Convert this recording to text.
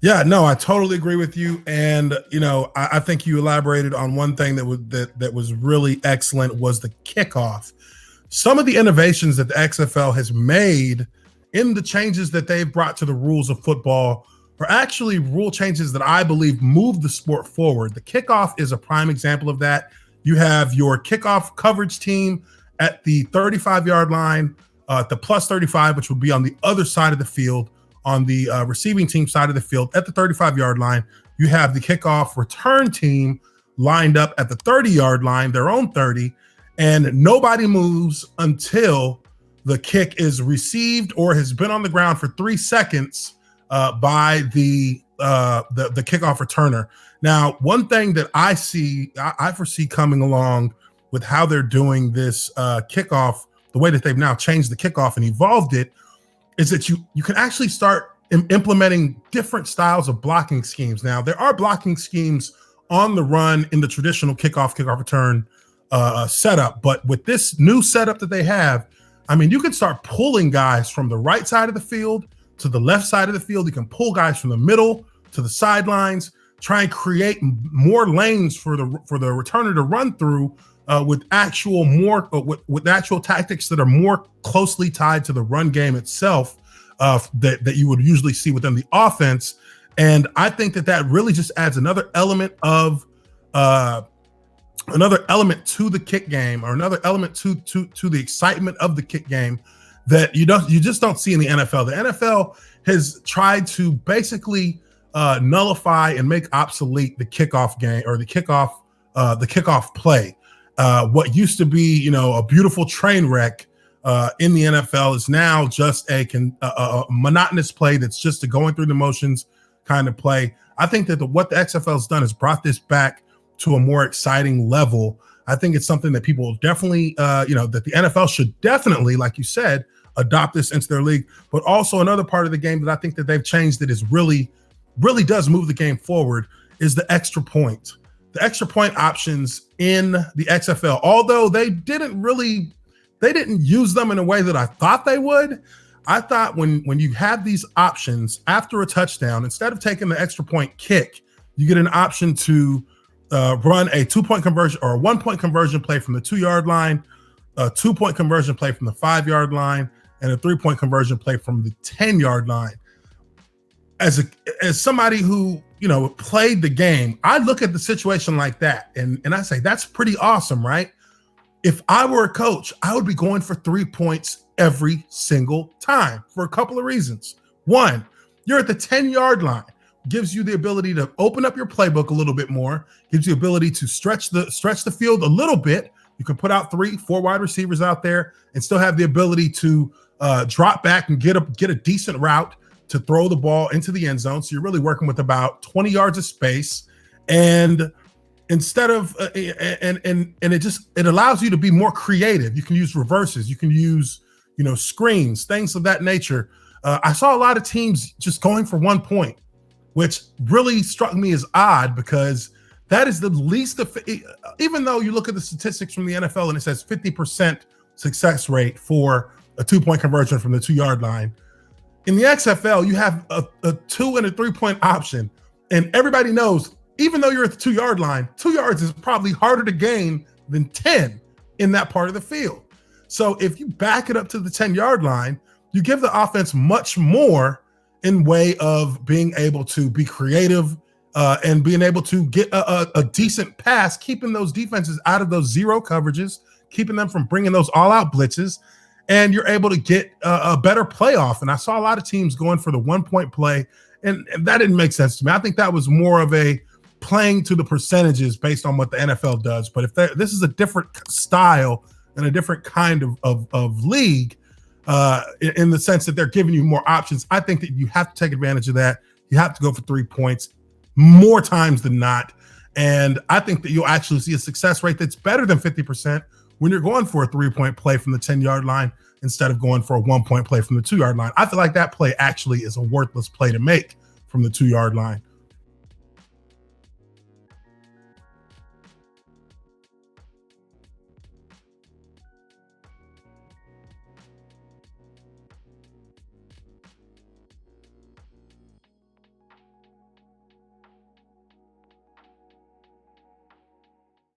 Yeah, no, I totally agree with you. And I think you elaborated on one thing that was really excellent was the kickoff. Some of the innovations that the XFL has made in the changes that they've brought to the rules of football are actually rule changes that I believe move the sport forward. The kickoff is a prime example of that. You have your kickoff coverage team at the 35-yard line, the plus 35, which would be on the other side of the field. On the receiving team side of the field at the 35-yard line, you have the kickoff return team lined up at the 30-yard line, their own 30, and nobody moves until the kick is received or has been on the ground for 3 seconds by the kickoff returner. Now, one thing that I foresee coming along with how they're doing this kickoff, the way that they've now changed the kickoff and evolved it, is that you can actually start implementing different styles of blocking schemes. Now, there are blocking schemes on the run in the traditional kickoff return setup, but with this new setup that they have, I mean, you can start pulling guys from the right side of the field to the left side of the field. You can pull guys from the middle to the sidelines, try and create more lanes for the returner to run through with actual tactics that are more closely tied to the run game itself that you would usually see within the offense. And I think that really just adds another element to the kick game, or another element to the excitement of the kick game that you just don't see in the NFL. The NFL has tried to basically nullify and make obsolete the kickoff game, or the kickoff play. What used to be, a beautiful train wreck in the NFL is now just a monotonous play that's just a going through the motions kind of play. I think that what the XFL has done is brought this back to a more exciting level. I think it's something that people definitely, that the NFL should definitely, like you said, adopt this into their league. But also another part of the game that I think that they've changed that is really does move the game forward is the extra point. The extra point options in the XFL, although they didn't use them in a way that I thought they would. I thought when you have these options after a touchdown, instead of taking the extra point kick, you get an option to run a 2-point conversion or a 1-point conversion play from the 2-yard line, a 2-point conversion play from the 5-yard line, and a 3-point conversion play from the 10-yard line. As somebody who played the game, I look at the situation like that and I say, that's pretty awesome, right? If I were a coach, I would be going for 3 points every single time for a couple of reasons. One, you're at the 10-yard line, gives you the ability to open up your playbook a little bit more, gives you the ability to stretch the field a little bit. You can put out 3-4 wide receivers out there and still have the ability to drop back and get a decent route to throw the ball into the end zone. So you're really working with about 20 yards of space. And instead of it allows you to be more creative. You can use reverses, you can use screens, things of that nature. I saw a lot of teams just going for 1 point, which really struck me as odd, because that is the least even though you look at the statistics from the NFL and it says 50% success rate for a 2-point conversion from the 2-yard line. In the XFL, you have a 2 and a 3-point option, and everybody knows, even though you're at the 2-yard line, 2 yards is probably harder to gain than 10 in that part of the field. So if you back it up to the 10-yard line, you give the offense much more in way of being able to be creative and being able to get a decent pass, keeping those defenses out of those zero coverages, keeping them from bringing those all-out blitzes, and you're able to get a better playoff. And I saw a lot of teams going for the 1-point play, and that didn't make sense to me. I think that was more of a playing to the percentages based on what the NFL does. But if this is a different style and a different kind of league, in the sense that they're giving you more options, I think that you have to take advantage of that. You have to go for 3 points more times than not. And I think that you'll actually see a success rate that's better than 50% when you're going for a 3-point play from the 10-yard line instead of going for a 1-point play from the 2-yard line. I feel like that play actually is a worthless play to make from the 2-yard line.